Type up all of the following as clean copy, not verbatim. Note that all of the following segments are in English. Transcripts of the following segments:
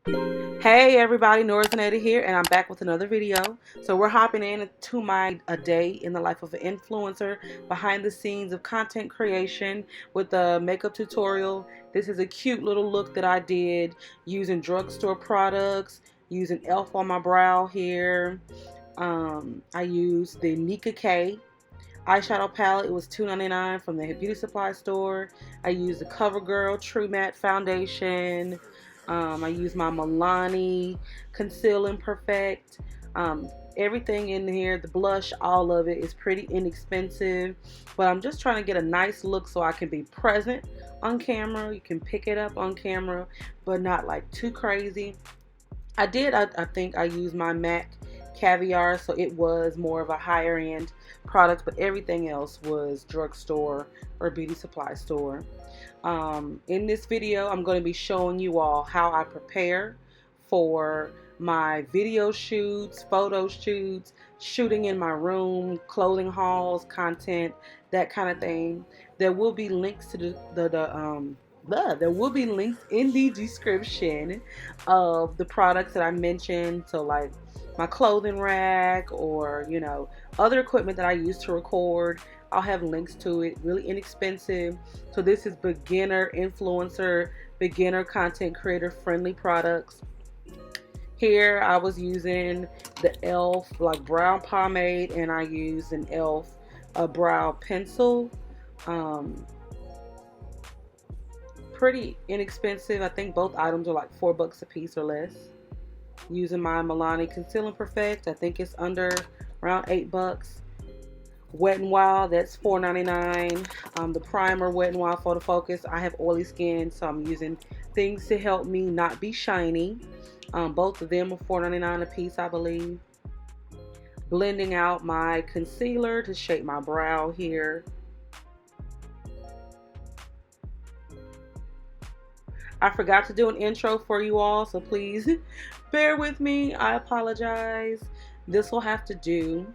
Hey everybody, Northernetta here, and I'm back with another video. So we're hopping into my a day in the life of an influencer, behind the scenes of content creation with a makeup tutorial. This is a cute little look that I did using drugstore products, using e.l.f. on my brow here. I used the Nicka eyeshadow palette. It was $2.99 from the beauty supply store. I used the CoverGirl True Matte foundation. I used my Milani Conceal and Perfect. Everything in here, the blush, all of it is pretty inexpensive. But I'm just trying to get a nice look so I can be present on camera. You can pick it up on camera, but not like too crazy. I think I used my MAC Caviar, so it was more of a higher end product, but everything else was drugstore or beauty supply store. In this video, I'm going to be showing you all how I prepare for my video shoots, photo shoots, shooting in my room, clothing hauls, content, that kind of thing. There will be links to there will be links in the description of the products that I mentioned. So like my clothing rack, or other equipment that I use to record, I'll have links to it. Really inexpensive. So this is beginner influencer, beginner content creator friendly products. Here I was using the e.l.f. like brow pomade, and I used an e.l.f. Brow pencil. Pretty inexpensive. I think both items are like $4 a piece or less. Using my Milani Conceal and Perfect, I think it's under around $8. Wet n Wild, that's $4.99. The primer Wet n Wild Photo Focus. I have oily skin, so I'm using things to help me not be shiny. Both of them are $4.99 a piece, I believe. Blending out my concealer to shape my brow here. I forgot to do an intro for you all, so please bear with me. I apologize. This will have to do.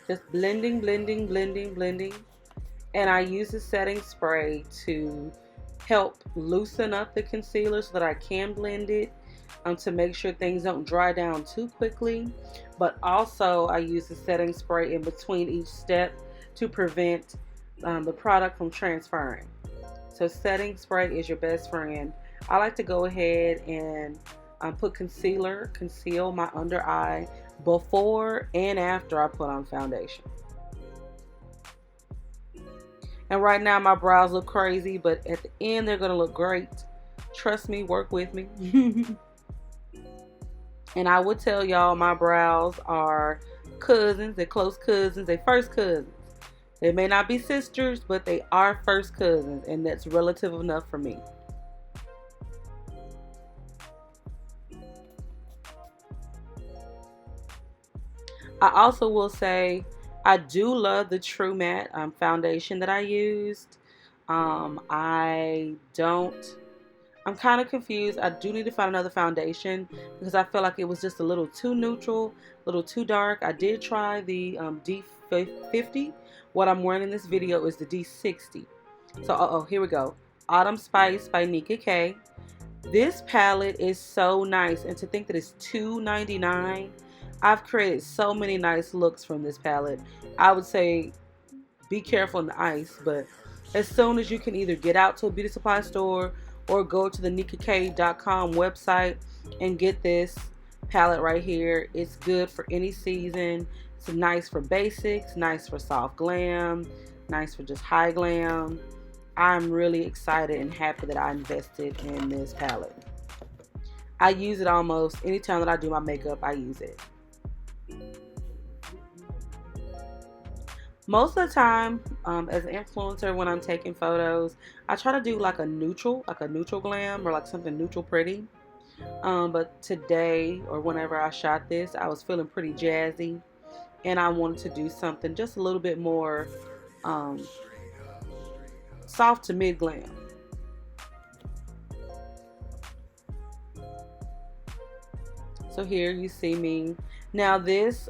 Just blending, blending, blending, blending. And I use the setting spray to help loosen up the concealer so that I can blend it, to make sure things don't dry down too quickly. But also I use the setting spray in between each step to prevent the product from transferring. So setting spray is your best friend. I like to go ahead and put conceal my under eye before and after I put on foundation. And right now my brows look crazy, but at the end they're going to look great. Trust me, work with me. And I would tell y'all my brows are cousins. They're close cousins. They're first cousins. They may not be sisters, but they are first cousins, and that's relative enough for me. I also will say I do love the True Matte foundation that I used. I don't. I'm kind of confused. I do need to find another foundation because I feel like it was just a little too neutral, a little too dark. I did try the D50. What I'm wearing in this video is the D60. So, here we go. Autumn Spice by Nicka. This palette is so nice, and to think that it's $2.99. I've created so many nice looks from this palette. I would say be careful in the ice, but as soon as you can either get out to a beauty supply store or go to the nikkak.com website and get this palette right here. It's good for any season. It's nice for basics, nice for soft glam, nice for just high glam. I'm really excited and happy that I invested in this palette. I use it almost anytime that I do my makeup. I use it. Most of the time, as an influencer, when I'm taking photos, I try to do like a neutral glam, or like something neutral pretty. But today, or whenever I shot this, I was feeling pretty jazzy, and I wanted to do something just a little bit more soft to mid glam. So here you see me. Now this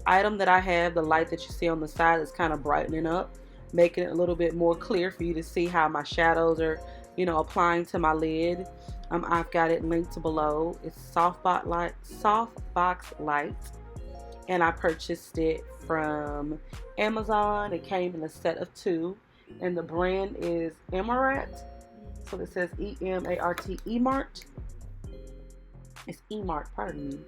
item that I have, the light that you see on the side, is kind of brightening up, making it a little bit more clear for you to see how my shadows are, applying to my lid. I've got it linked below. It's softbox light, and I purchased it from Amazon. It came in a set of 2, and the brand is Emart. So it says E-M-A-R-T, Emart. It's Emart, pardon me.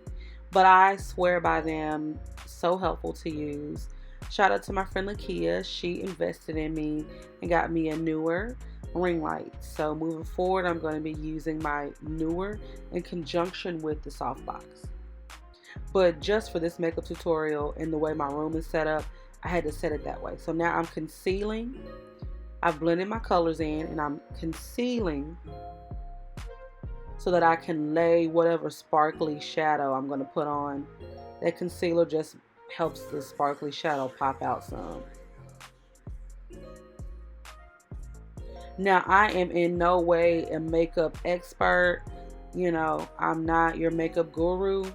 But I swear by them. So helpful to use. Shout out to my friend Nicka. She invested in me and got me a newer ring light. So moving forward, I'm going to be using my newer in conjunction with the softbox. But just for this makeup tutorial and the way my room is set up, I had to set it that way. So now I'm concealing. I've blended my colors in, and I'm concealing so that I can lay whatever sparkly shadow I'm going to put on. That concealer just helps the sparkly shadow pop out some. Now, I am in no way a makeup expert. I'm not your makeup guru.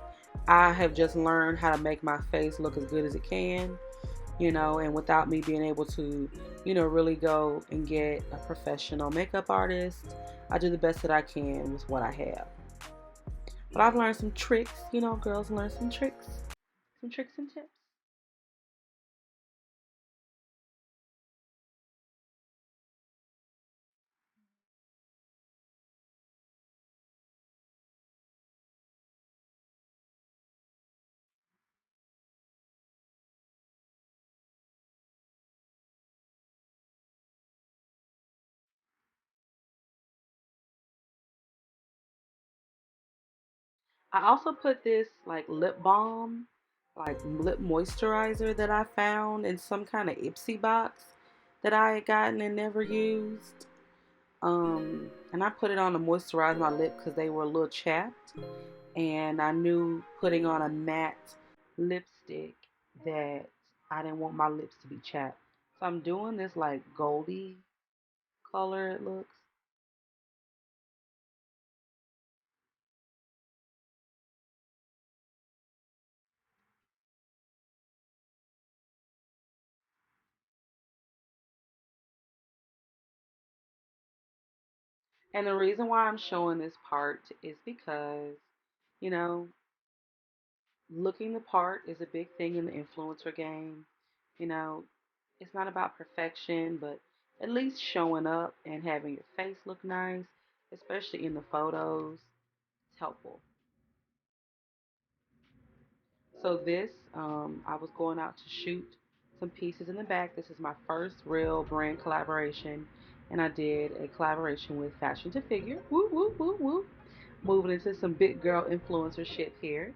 I have just learned how to make my face look as good as it can, and without me being able to, really go and get a professional makeup artist. I do the best that I can with what I have. But I've learned some tricks, girls learn some tricks and tips. I also put this like lip balm, like lip moisturizer that I found in some kind of Ipsy box that I had gotten and never used. And I put it on to moisturize my lip because they were a little chapped, and I knew putting on a matte lipstick that I didn't want my lips to be chapped. So I'm doing this like goldy color, it looks. And the reason why I'm showing this part is because, you know, looking the part is a big thing in the influencer game. You know, it's not about perfection, but at least showing up and having your face look nice, especially in the photos, it's helpful. So this, I was going out to shoot some pieces in the back. This is my first real brand collaboration, and I did a collaboration with Fashion to Figure. Woo, woo, woo, woo. Moving into some big girl influencer shit here.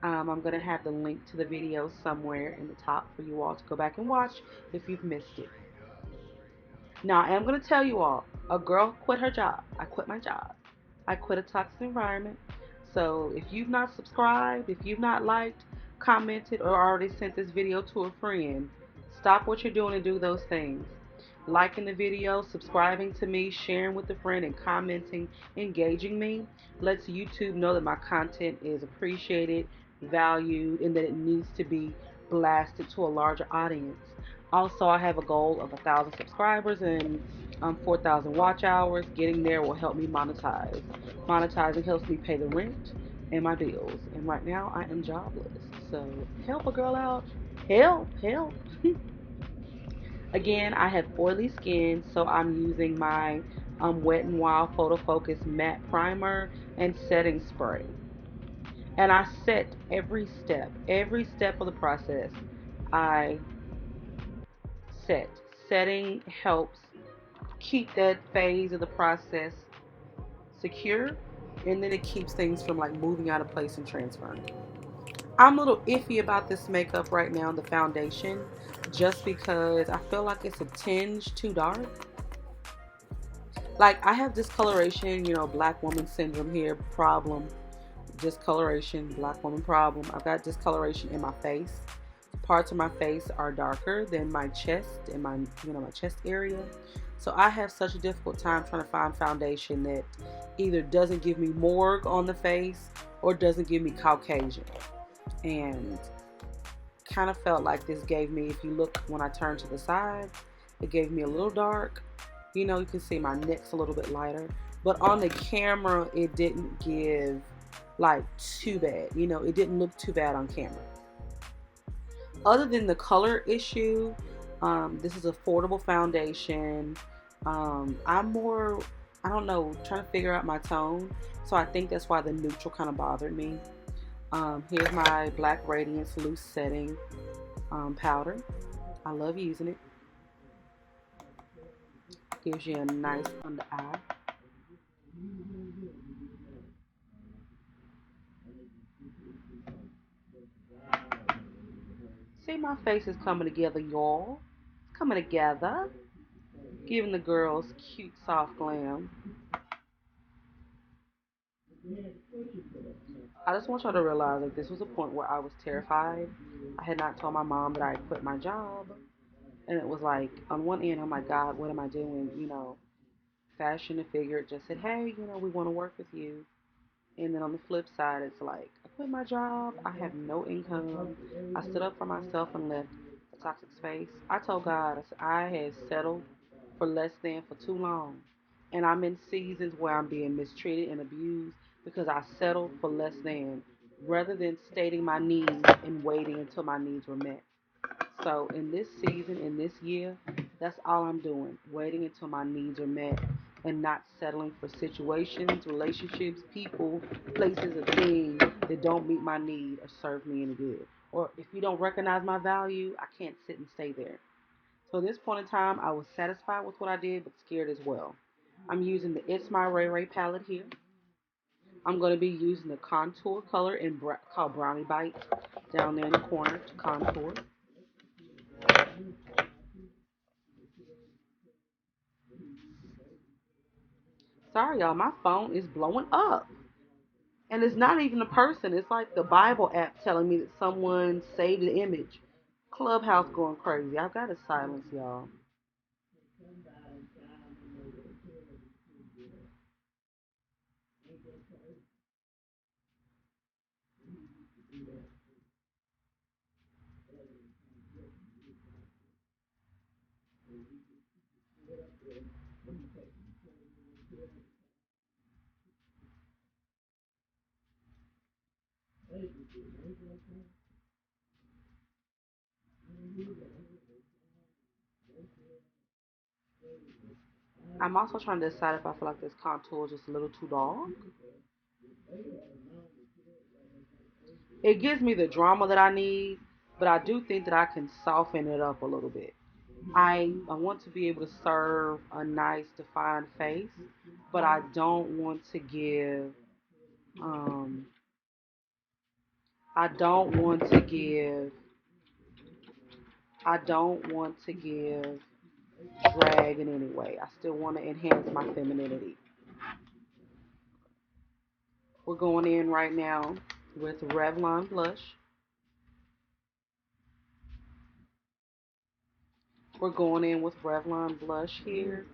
I'm going to have the link to the video somewhere in the top for you all to go back and watch if you've missed it. Now, I am going to tell you all, a girl quit her job. I quit my job. I quit a toxic environment. So if you've not subscribed, if you've not liked, commented, or already sent this video to a friend, stop what you're doing and do those things. Liking the video, subscribing to me, sharing with a friend, and commenting, engaging me lets YouTube know that my content is appreciated, valued, and that it needs to be blasted to a larger audience. Also, I have a goal of 1,000 subscribers and 4,000 watch hours. Getting there will help me monetize. Monetizing helps me pay the rent and my bills. And right now, I am jobless. So help a girl out. Help, help. Again, I have oily skin, so I'm using my Wet n Wild Photo Focus Matte Primer and Setting Spray. And I set every step of the process. I set. Setting helps keep that phase of the process secure, and then it keeps things from like moving out of place and transferring. I'm a little iffy about this makeup right now, the foundation, just because I feel like it's a tinge too dark. Like, I have discoloration, black woman syndrome here, problem. Discoloration, black woman problem. I've got discoloration in my face. Parts of my face are darker than my chest and my chest area. So I have such a difficult time trying to find foundation that either doesn't give me morgue on the face or doesn't give me Caucasian. And kind of felt like this gave me, if you look when I turn to the side, it gave me a little dark. You know, you can see my neck's a little bit lighter. But on the camera, it didn't give like too bad. You know, it didn't look too bad on camera. Other than the color issue, this is affordable foundation. I'm more, I don't know, trying to figure out my tone. So I think that's why the neutral kind of bothered me. Here's my Black Radiance Loose Setting powder. I love using it. Gives you a nice under eye. See, my face is coming together, y'all. It's coming together. Giving the girls cute, soft glam. I just want y'all to realize that this was a point where I was terrified. I had not told my mom that I had quit my job. And it was like, on one end, I'm like, God, what am I doing? You know, Fashion and Figure just said, hey, you know, we want to work with you. And then on the flip side, it's like, I quit my job. I have no income. I stood up for myself and left a toxic space. I told God, I said, I had settled for less than for too long. And I'm in seasons where I'm being mistreated and abused because I settled for less than rather than stating my needs and waiting until my needs were met. So in this season, in this year, that's all I'm doing. Waiting until my needs are met and not settling for situations, relationships, people, places, or things that don't meet my need or serve me any good. Or if you don't recognize my value, I can't sit and stay there. So at this point in time, I was satisfied with what I did, but scared as well. I'm using the It's My Ray Ray palette here. I'm going to be using the contour color called Brownie Bite down there in the corner to contour. Sorry, y'all, my phone is blowing up. And it's not even a person. It's like the Bible app telling me that someone saved the image. Clubhouse going crazy. I've got to silence y'all. I'm also trying to decide if I feel like this contour is just a little too dark. It gives me the drama that I need, but I do think that I can soften it up a little bit. I want to be able to serve a nice defined face, but um I don't want to give I don't want to give drag in any way. I still want to enhance my femininity. We're going in right now with Revlon blush. We're going in with Revlon blush here.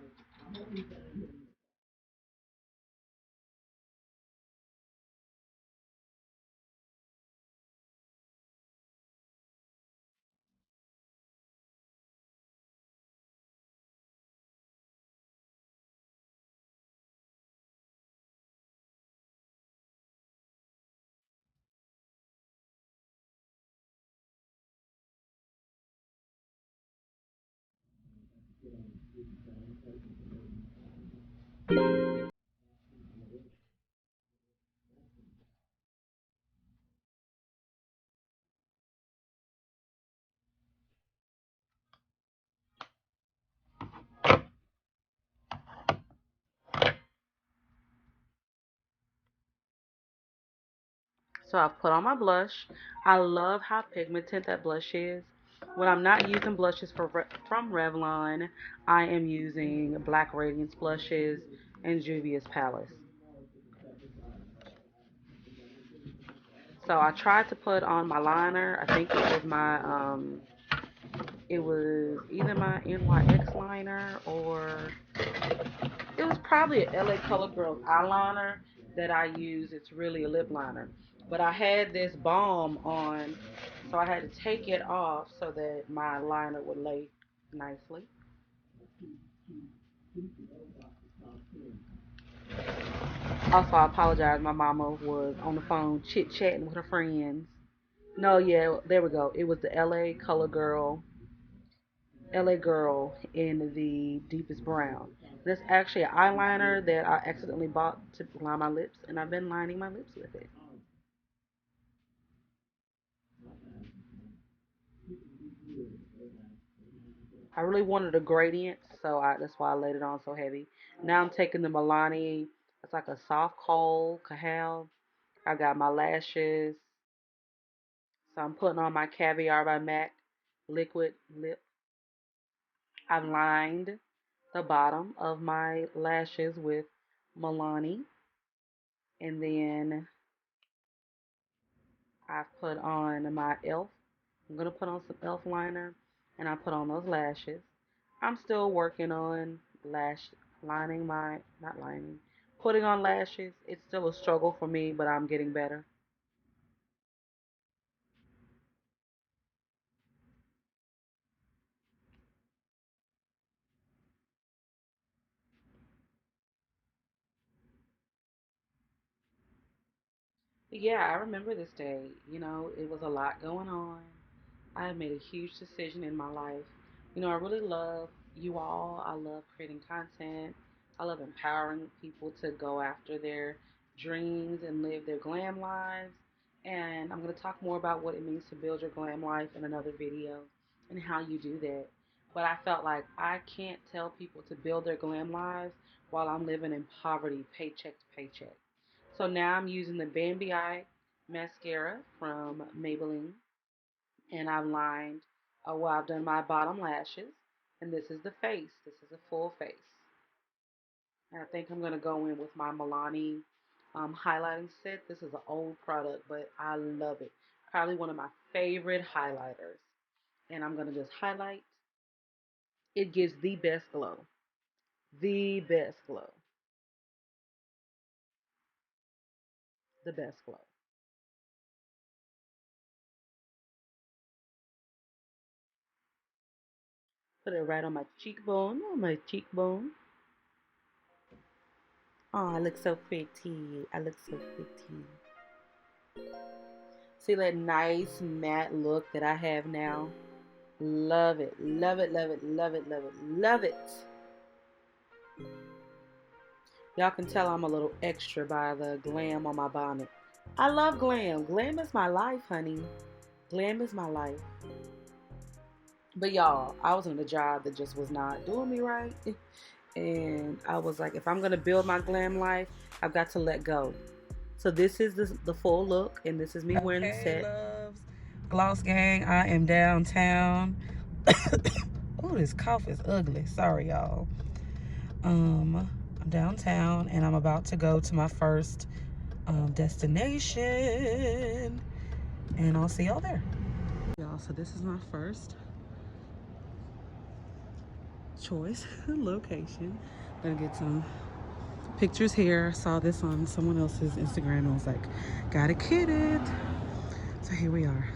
So I've put on my blush. I love how pigmented that blush is. When I'm not using blushes from Revlon, I am using Black Radiance blushes and Juvia's Palace. So I tried to put on my liner. I think it was either my NYX liner or it was probably a LA Color Girls eyeliner that I use. It's really a lip liner. But I had this balm on, so I had to take it off so that my liner would lay nicely. Also, I apologize. My mama was on the phone chit chatting with her friends. No, yeah, there we go. It was the LA Girl in the deepest brown. That's actually an eyeliner that I accidentally bought to line my lips, and I've been lining my lips with it. I really wanted a gradient, so that's why I laid it on so heavy. Now I'm taking the Milani. It's like a soft coal Cahal. I got my lashes, so I'm putting on my Caviar by MAC liquid lip. I've lined the bottom of my lashes with Milani, and then I've put on my e.l.f. I'm gonna put on some e.l.f. liner, and I put on those lashes. I'm still working on lash lining my not lining, putting on lashes. It's still a struggle for me, but I'm getting better. But yeah, I remember this day. It was a lot going on. I have made a huge decision in my life. I really love you all. I love creating content. I love empowering people to go after their dreams and live their glam lives. And I'm going to talk more about what it means to build your glam life in another video and how you do that. But I felt like I can't tell people to build their glam lives while I'm living in poverty, paycheck to paycheck. So now I'm using the Bambi Eye mascara from Maybelline, and I've lined, well, I've done my bottom lashes, and this is the face. This is a full face. And I think I'm going to go in with my Milani highlighting set. This is an old product, but I love it. Probably one of my favorite highlighters. And I'm going to just highlight. It gives the best glow. The best glow. The best glow. Put it right on my cheekbone. On my cheekbone. Oh, I look so pretty. I look so pretty. See that nice matte look that I have now? Love it. Love it, love it, love it, love it, love it. Y'all can tell I'm a little extra by the glam on my bonnet. I love glam. Glam is my life, honey. Glam is my life. But y'all, I was in a job that just was not doing me right. And I was like, if I'm going to build my glam life, I've got to let go. So this is the full look, and this is me wearing the set. Loves. Gloss gang, I am downtown. Oh, this cough is ugly. Sorry, y'all. I'm downtown, and I'm about to go to my first destination, and I'll see y'all there. Y'all, so this is my first choice location. Gonna get some pictures here. Saw this on someone else's Instagram and was like, gotta kid it. So here we are.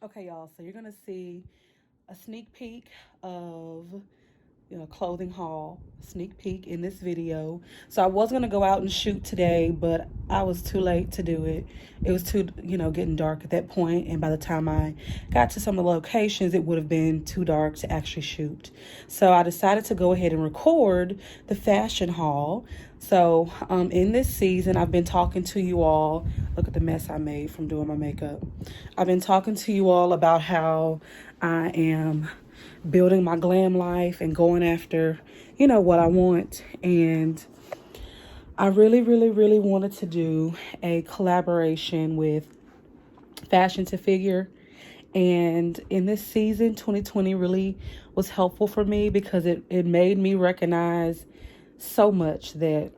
Okay, y'all, so you're gonna see a sneak peek of clothing haul sneak peek in this video. So I was gonna go out and shoot today, but I was too late to do it. It was too, getting dark at that point, and by the time I got to some of the locations, it would have been too dark to actually shoot. So I decided to go ahead and record the fashion haul. So in this season, I've been talking to you all. Look at the mess I made from doing my makeup. I've been talking to you all about how I am building my glam life and going after, what I want. And I really, really, really wanted to do a collaboration with Fashion to Figure. And in this season, 2020 really was helpful for me because it made me recognize so much that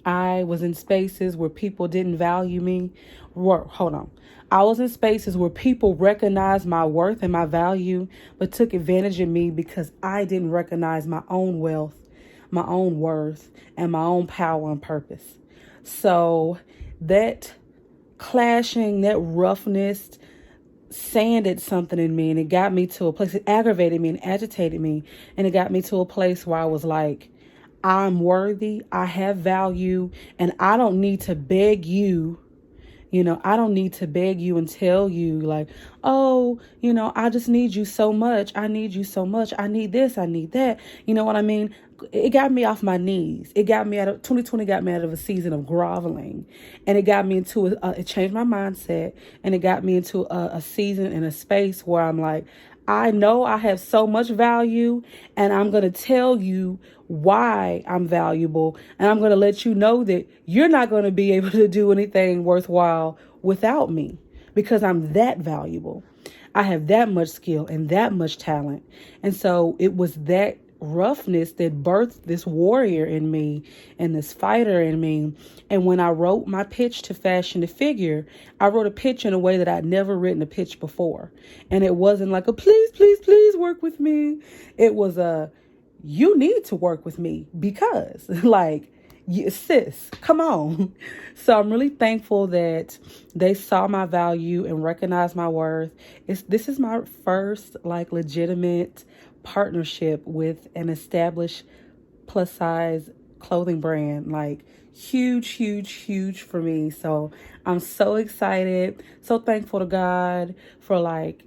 I was in spaces where people didn't value me. Hold on. I was in spaces where people recognized my worth and my value, but took advantage of me because I didn't recognize my own wealth, my own worth, and my own power and purpose. So that clashing, that roughness, sanded something in me, and it got me to a place. It aggravated me and agitated me, and it got me to a place where I was like, I'm worthy, I have value, and I don't need to beg you. I don't need to beg you and tell you like, oh, I just need you so much. I need you so much. I need this. I need that. You know what I mean? It got me off my knees. It got me out of 2020 got me out of a season of groveling, and it got me into it changed my mindset, and it got me into a season and a space where I'm like, I know I have so much value, and I'm going to tell you why I'm valuable. And I'm going to let you know that you're not going to be able to do anything worthwhile without me because I'm that valuable. I have that much skill and that much talent. And so it was that roughness that birthed this warrior in me and this fighter in me. And when I wrote my pitch to Fashion to Figure, I wrote a pitch in a way that I'd never written a pitch before. And it wasn't like a please, please, please work with me. It was a you need to work with me because like, sis, come on. So I'm really thankful that they saw my value and recognized my worth. This is my first like legitimate partnership with an established plus size clothing brand. Like huge, huge, huge for me. So I'm so excited, so thankful to God for like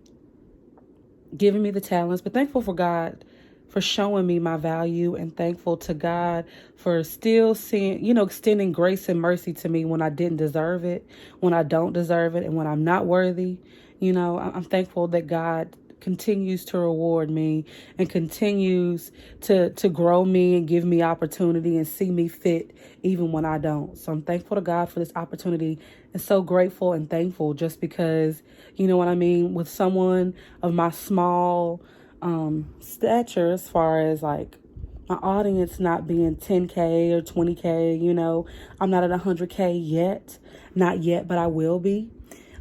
giving me the talents, but thankful for God for showing me my value, and thankful to God for still seeing, extending grace and mercy to me when I didn't deserve it, when I don't deserve it, and when I'm not worthy. I'm thankful that God continues to reward me and continues to grow me and give me opportunity and see me fit even when I don't. So I'm thankful to God for this opportunity and so grateful and thankful just because, you know what I mean, with someone of my small stature as far as like my audience not being 10K or 20K, I'm not at 100K yet, not yet, but I will be.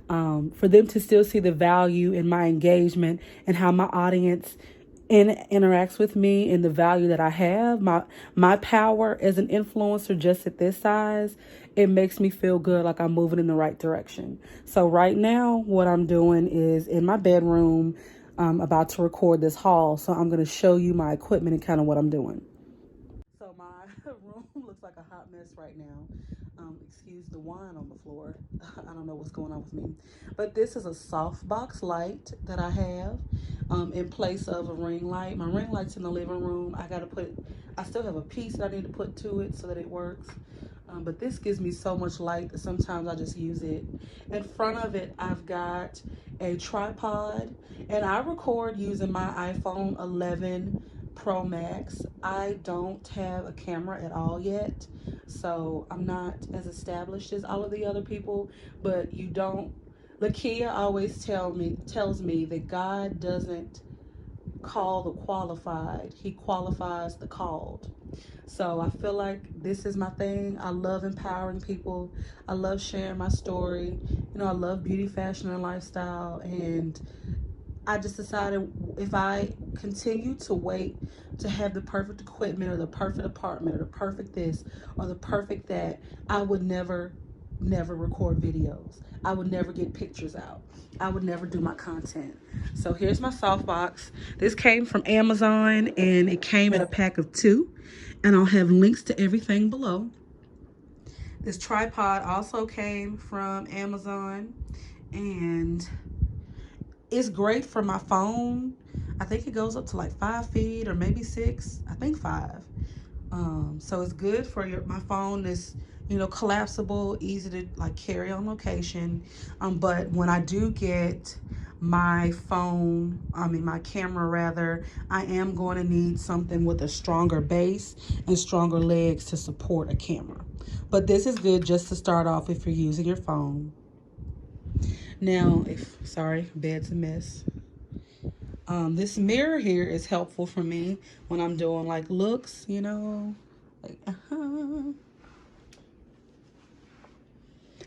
For them to still see the value in my engagement and how my audience interacts with me and the value that I have, my power as an influencer just at this size, it makes me feel good, like I'm moving in the right direction. So right now, what I'm doing is in my bedroom, I'm about to record this haul. So I'm going to show you my equipment and kind of what I'm doing. So my room looks like a hot mess right now. Excuse the wine on the floor. I don't know what's going on with me. But this is a softbox light that I have in place of a ring light. My ring light's in the living room. I still have a piece that I need to put to it so that it works. But this gives me so much light that sometimes I just use it. In front of it, I've got a tripod, and I record using my iPhone 11 Pro Max. I don't have a camera at all yet, so I'm not as established as all of the other people, but Lakia always tells me that God doesn't call the qualified, he qualifies the called. So I feel like this is my thing. I love empowering people. I love sharing my story. I love beauty, fashion, and lifestyle. And I just decided if I continue to wait to have the perfect equipment or the perfect apartment or the perfect this or the perfect that, I would never record videos. I would never get pictures out. I would never do my content. So here's my softbox. This came from Amazon and it came in a pack of 2. And I'll have links to everything below. This tripod also came from Amazon and it's great for my phone. I think it goes up to like 5 feet or maybe 6. I think 5. So it's good for my phone. Is collapsible, easy to like carry on location. But when I do get my my camera rather, I am going to need something with a stronger base and stronger legs to support a camera. But this is good just to start off if you're using your phone. Now, sorry, bed's a mess. This mirror here is helpful for me when I'm doing like looks, you know. Like,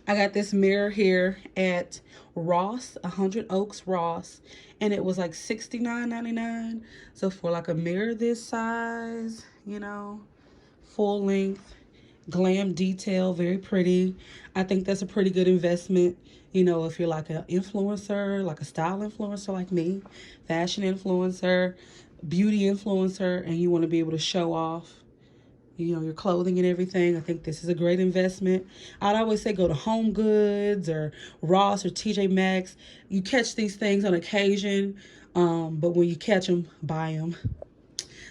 I got this mirror here at Ross, 100 Oaks Ross, and it was like $69.99. So for like a mirror this size, you know, full length, glam detail, very pretty. I think that's a pretty good investment. You know, if you're like an influencer, like a style influencer like me, fashion influencer, beauty influencer, and you want to be able to show off, you know, your clothing and everything, I think this is a great investment. I'd always say go to Home Goods or Ross or TJ Maxx. You catch these things on occasion, but when you catch them, buy them.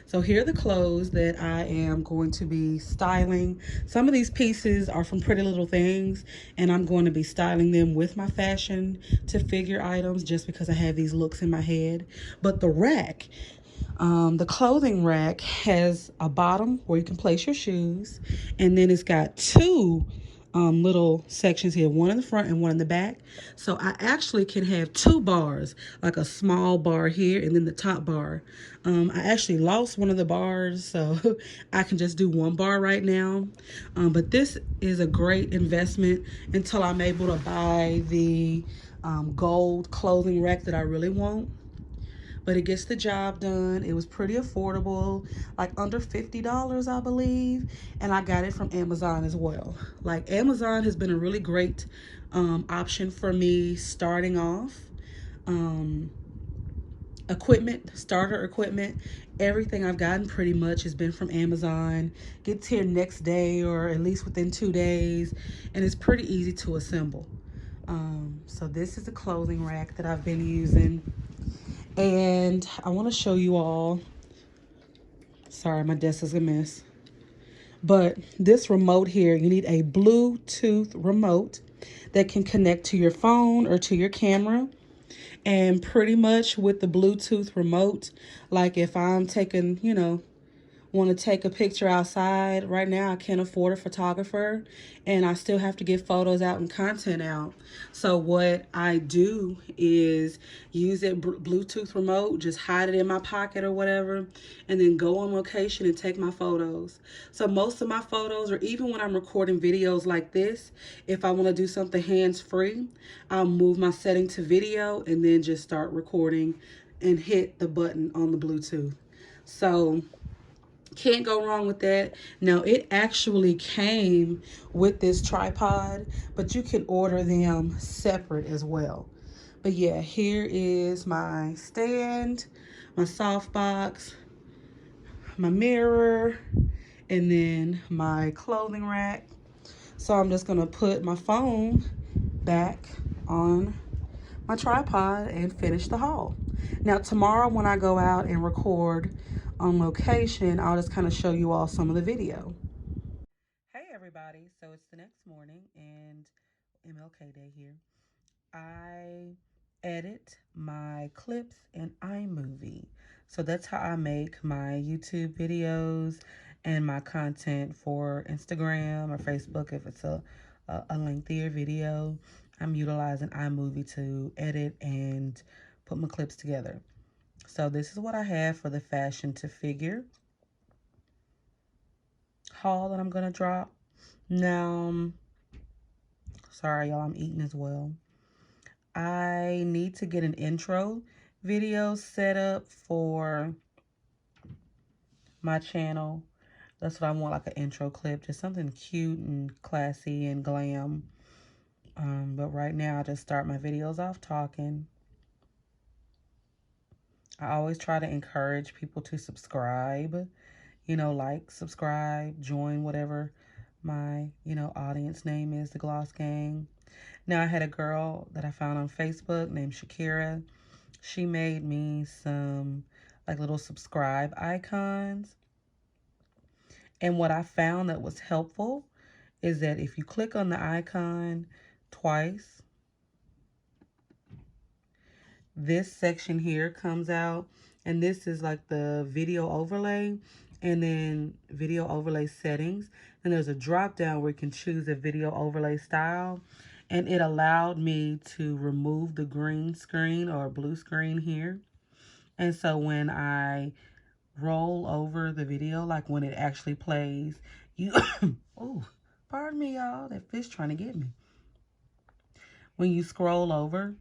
So here are the clothes that I am going to be styling. Some of these pieces are from Pretty Little Things, and I'm going to be styling them with my fashion to figure items just because I have these looks in my head. But the clothing rack has a bottom where you can place your shoes, and then it's got two little sections here, one in the front and one in the back. So I actually can have two bars, like a small bar here and then the top bar. I actually lost one of the bars, so I can just do one bar right now. But this is a great investment until I'm able to buy the gold clothing rack that I really want. But it gets the job done. It was pretty affordable, like under $50, I believe. And I got it from Amazon as well. Like, Amazon has been a really great option for me starting off. Starter equipment, everything I've gotten pretty much has been from Amazon. Gets here next day or at least within 2 days. And it's pretty easy to assemble. So this is a clothing rack that I've been using. And I want to show you all. Sorry, my desk is a mess. But this remote here, you need a Bluetooth remote that can connect to your phone or to your camera. And pretty much with the Bluetooth remote, like if I'm taking, want to take a picture outside. Right now, I can't afford a photographer, and I still have to get photos out and content out. So what I do is use that Bluetooth remote, just hide it in my pocket or whatever, and then go on location and take my photos. So most of my photos, or even when I'm recording videos like this, if I want to do something hands-free, I'll move my setting to video and then just start recording and hit the button on the Bluetooth. So can't go wrong with that. Now, it actually came with this tripod, but you can order them separate as well. But yeah, here is my stand, my softbox, my mirror, and then my clothing rack. So I'm just gonna put my phone back on my tripod and finish the haul. Now, tomorrow when I go out and record on location, I'll just kind of show you all some of the video. Hey everybody, so it's the next morning and MLK Day here. I edit my clips in iMovie. So that's how I make my YouTube videos and my content for Instagram or Facebook if it's a lengthier video. I'm utilizing iMovie to edit and put my clips together. So this is what I have for the fashion to figure haul that I'm going to drop. Now, sorry y'all, I'm eating as well. I need to get an intro video set up for my channel. That's what I want, like an intro clip, just something cute and classy and glam. But right now I just start my videos off talking. I always try to encourage people to subscribe, like, subscribe, join whatever my, audience name is, the Gloss Gang. Now, I had a girl that I found on Facebook named Shakira. She made me some, like, little subscribe icons. And what I found that was helpful is that if you click on the icon twice, this section here comes out, and this is like the video overlay, and then video overlay settings. And there's a drop down where you can choose a video overlay style, and it allowed me to remove the green screen or blue screen here. And so when I roll over the video, like when it actually plays, you oh, pardon me, y'all, that fish trying to get me. When you scroll over,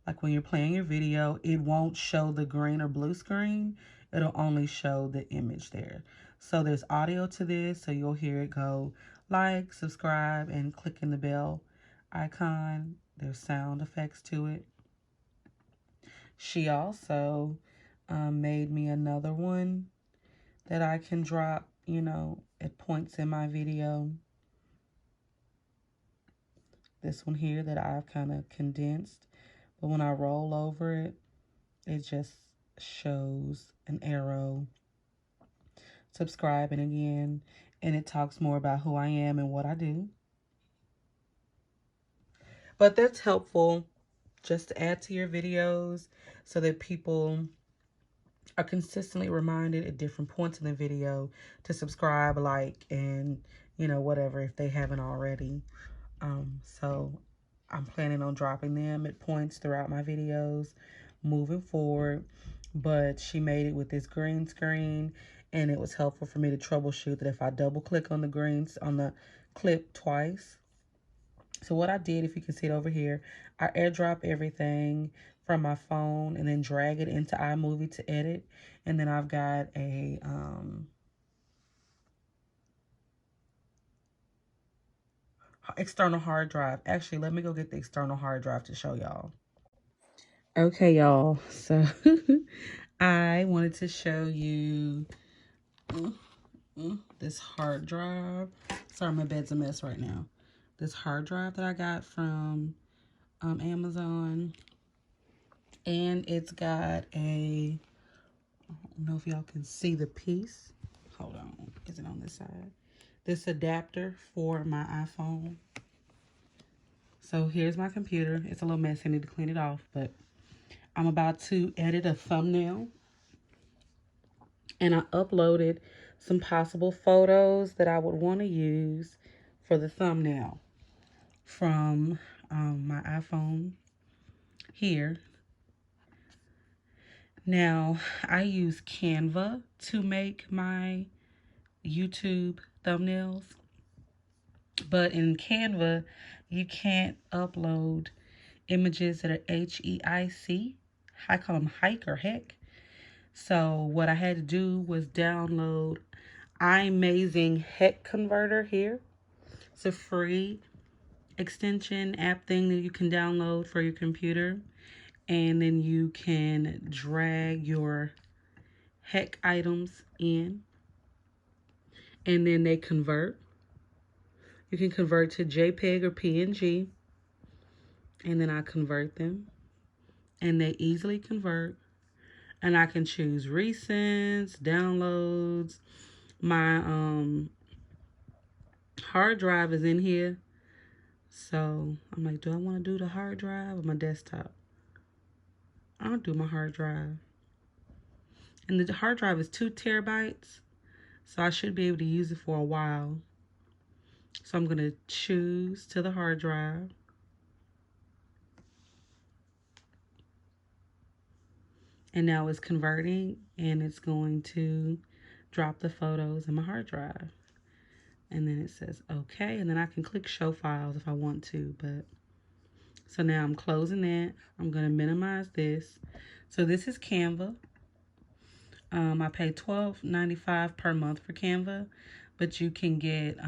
like when you're playing your video, it won't show the green or blue screen. It'll only show the image there. So there's audio to this, so you'll hear it go like, subscribe, and clicking the bell icon. There's sound effects to it. She also made me another one that I can drop, you know, at points in my video. This one here that I've kind of condensed, but when I roll over it, it just shows an arrow subscribing again, and it talks more about who I am and what I do. But that's helpful just to add to your videos so that people are consistently reminded at different points in the video to subscribe, like, and, you know, whatever if they haven't already. So I'm planning on dropping them at points throughout my videos moving forward. But she made it with this green screen, and it was helpful for me to troubleshoot that if I double click on the greens on the clip twice. So what I did, if you can see it over here, I airdrop everything from my phone and then drag it into iMovie to edit. And then I've got a external hard drive. Actually, let me go get the external hard drive to show y'all. Okay, y'all. So I wanted to show you this hard drive. Sorry, my bed's a mess right now. This hard drive that I got from Amazon. And it's got a, I don't know if y'all can see the piece. Hold on. Is it on this side? This adapter for my iPhone. So here's my computer. It's a little messy. I need to clean it off, but I'm about to edit a thumbnail. And I uploaded some possible photos that I would want to use for the thumbnail from my iPhone here. Now, I use Canva to make my YouTube thumbnails, but in Canva, you can't upload images that are HEIC. I call them hike or heck. So what I had to do was download iMazing Heck Converter here. It's a free extension app thing that you can download for your computer. And then you can drag your heck items in. And then they convert. You can convert to JPEG or PNG. And then I convert them. And they easily convert. And I can choose recents, downloads. My hard drive is in here. So I'm like, do I want to do the hard drive or my desktop? I'll do my hard drive. And the hard drive is 2 terabytes. So I should be able to use it for a while. So I'm going to choose to the hard drive. And now it's converting, and it's going to drop the photos in my hard drive. And then it says okay, and then I can click show files if I want to. But so now I'm closing that. I'm going to minimize this. So this is Canva. I pay $12.95 per month for Canva, but you can get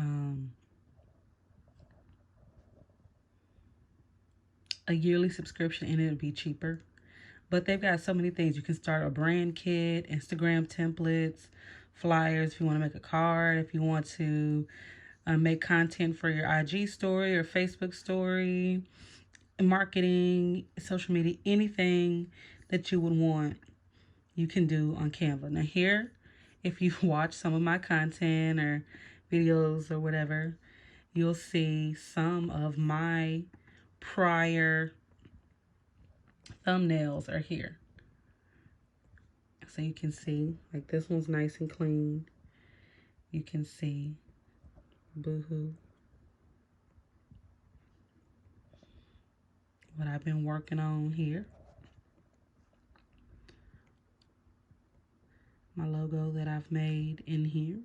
a yearly subscription, and it'll be cheaper. But they've got so many things. You can start a brand kit, Instagram templates, flyers if you want to make a card, if you want to make content for your IG story or Facebook story, marketing, social media, anything that you would want, you can do on Canva. Now here, if you watch some of my content or videos or whatever, you'll see some of my prior thumbnails are here. So you can see, like this one's nice and clean. You can see Boohoo. What I've been working on here. My logo that I've made in here.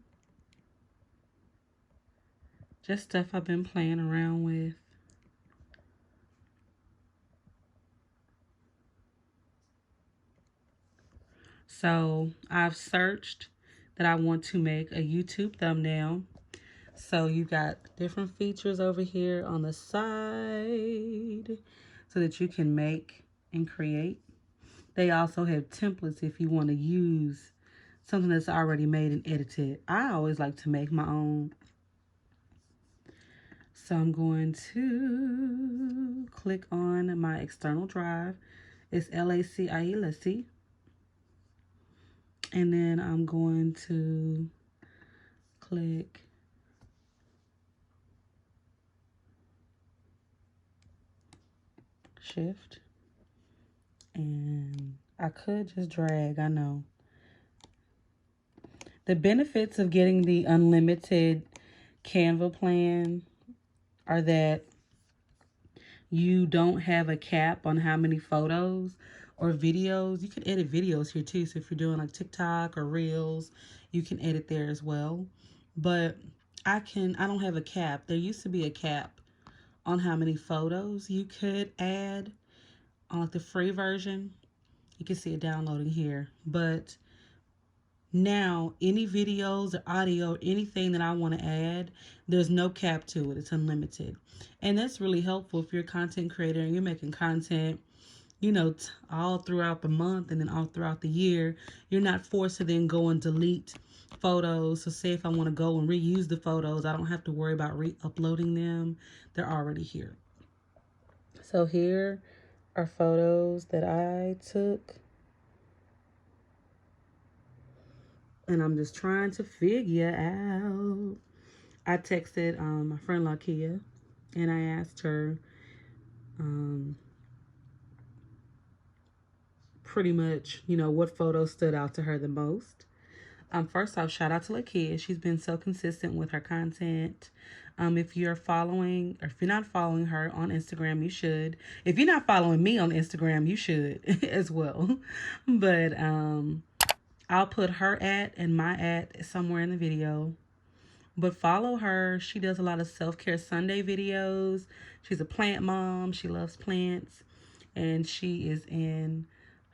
Just stuff I've been playing around with. So I've searched that I want to make a YouTube thumbnail. So you've got different features over here on the side so that you can make and create. They also have templates if you want to use something that's already made and edited. I always like to make my own. So I'm going to click on my external drive. It's LACIE. And then I'm going to click Shift. And I could just drag, I know. The benefits of getting the unlimited Canva plan are that you don't have a cap on how many photos or videos. You can edit videos here too. So if you're doing like TikTok or Reels, you can edit there as well. But I don't have a cap. There used to be a cap on how many photos you could add on like the free version. You can see it downloading here. But now, any videos or audio, anything that I want to add, there's no cap to it. It's unlimited. And that's really helpful if you're a content creator and you're making content, you know, all throughout the month and then all throughout the year. You're not forced to then go and delete photos. So say if I want to go and reuse the photos, I don't have to worry about re-uploading them. They're already here. So here are photos that I took. And I'm just trying to figure out. I texted my friend Lakia and I asked her pretty much, you know, what photo stood out to her the most. First off, shout out to Lakia. She's been so consistent with her content. If you're following, or if you're not following her on Instagram, you should. If you're not following me on Instagram, you should as well. But I'll put her @ and my @ somewhere in the video. But follow her. She does a lot of self-care Sunday videos. She's a plant mom. She loves plants. And she is in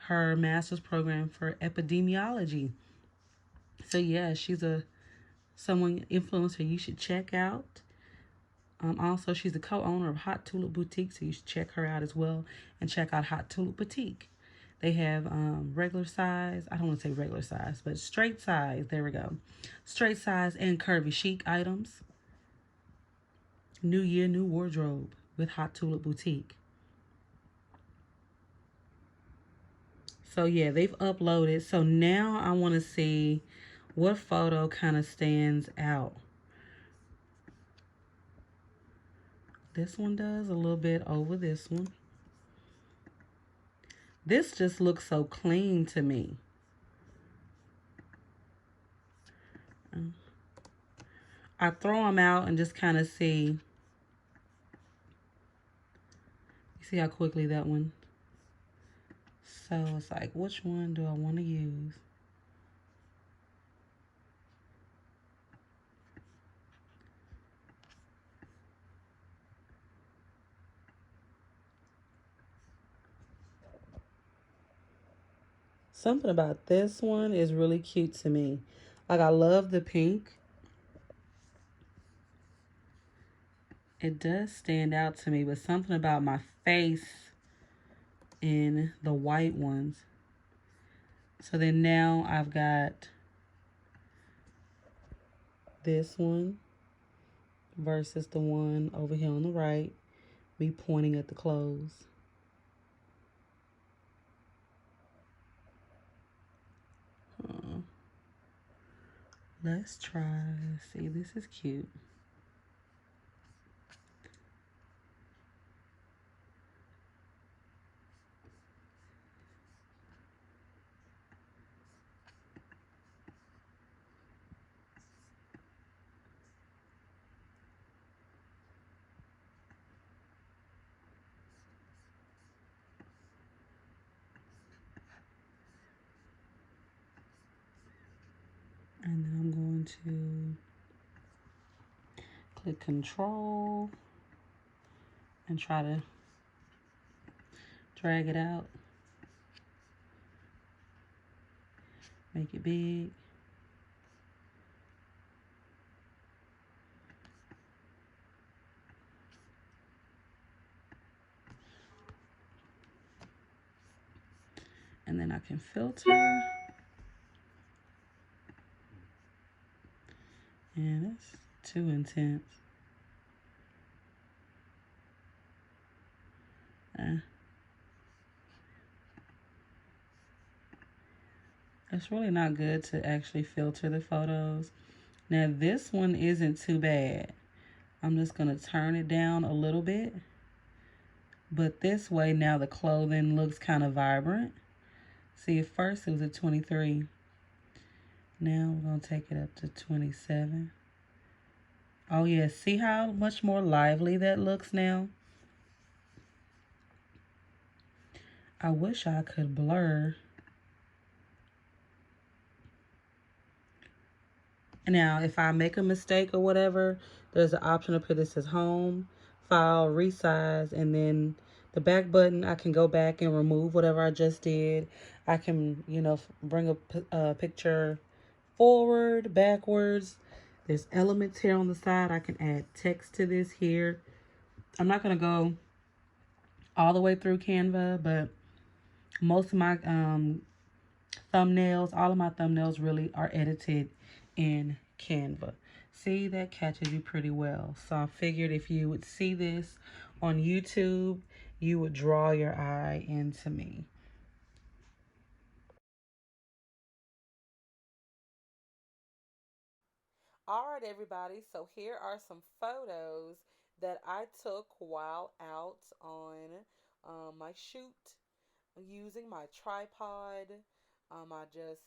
her master's program for epidemiology. So yeah, she's someone influencer you should check out. Also, she's the co-owner of Hot Tulip Boutique, so you should check her out as well. And check out Hot Tulip Boutique. They have regular size. I don't want to say regular size, but straight size. There we go. Straight size and curvy chic items. New year, new wardrobe with Hot Tulip Boutique. So yeah, they've uploaded. So now I want to see what photo kind of stands out. This one does a little bit over this one. This just looks so clean to me. I throw them out and just kind of see. You see how quickly that one. So it's like, which one do I want to use? Something about this one is really cute to me. Like, I love the pink. It does stand out to me, but something about my face in the white ones. So then now I've got this one versus the one over here on the right, me pointing at the clothes. Let's try. See, this is cute. And then I'm going to click Control and try to drag it out. Make it big. And then I can filter. And it's too intense. It's really not good to actually filter the photos. Now this one isn't too bad. I'm just gonna turn it down a little bit. But this way now the clothing looks kind of vibrant. See, at first it was at 23. Now we're gonna take it up to 27. Oh yeah, see how much more lively that looks now? I wish I could blur. Now, if I make a mistake or whatever, there's an option up here that says Home, File, Resize, and then the back button, I can go back and remove whatever I just did. I can, bring a picture forward, backwards. There's elements here on the side. I can add text to this here. I'm not going to go all the way through Canva, but most of my thumbnails, all of my thumbnails really are edited in Canva. See, that catches you pretty well. So I figured if you would see this on YouTube, you would draw your eye into me. All right, everybody. So here are some photos that I took while out on my shoot using my tripod. I just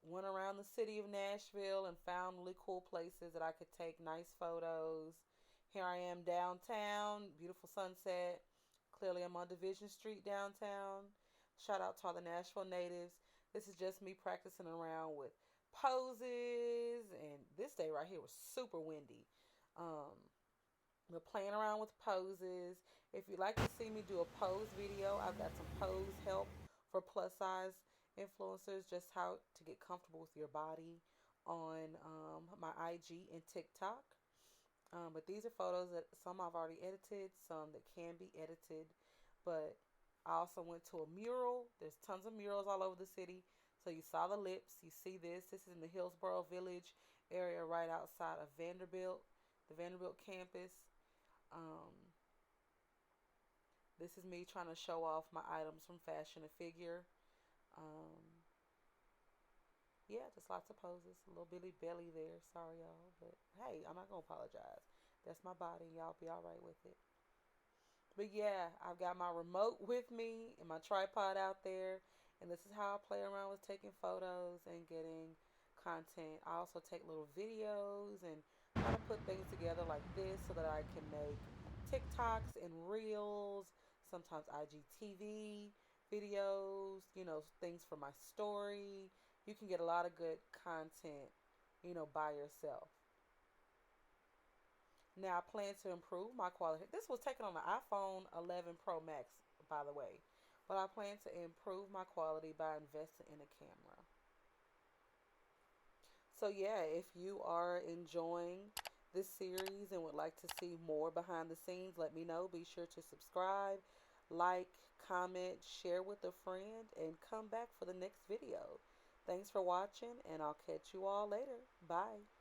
went around the city of Nashville and found really cool places that I could take nice photos. Here I am downtown, beautiful sunset. Clearly, I'm on Division Street downtown. Shout out to all the Nashville natives. This is just me practicing around with poses, and this day right here was super windy. Um, we're playing around with poses. If you'd like to see me do a pose video, I've got some pose help for plus size influencers, just how to get comfortable with your body on my IG and TikTok. But these are photos that some I've already edited, some that can be edited. But I also went to a mural. There's tons of murals all over the city. So you saw the lips. You see this. This is in the Hillsborough Village area right outside of Vanderbilt, the Vanderbilt campus. Um, this is me trying to show off my items from Fashion and Figure. Um, yeah, just lots of poses. A little bitty belly there. Sorry, y'all. But hey, I'm not going to apologize. That's my body. Y'all be all right with it. But yeah, I've got my remote with me and my tripod out there. And this is how I play around with taking photos and getting content. I also take little videos and try to put things together like this so that I can make TikToks and Reels, sometimes IGTV videos, things for my story. You can get a lot of good content, by yourself. Now, I plan to improve my quality. This was taken on the iPhone 11 Pro Max, by the way. But I plan to improve my quality by investing in a camera. So, yeah, if you are enjoying this series and would like to see more behind the scenes, let me know. Be sure to subscribe, like, comment, share with a friend, and come back for the next video. Thanks for watching, and I'll catch you all later. Bye.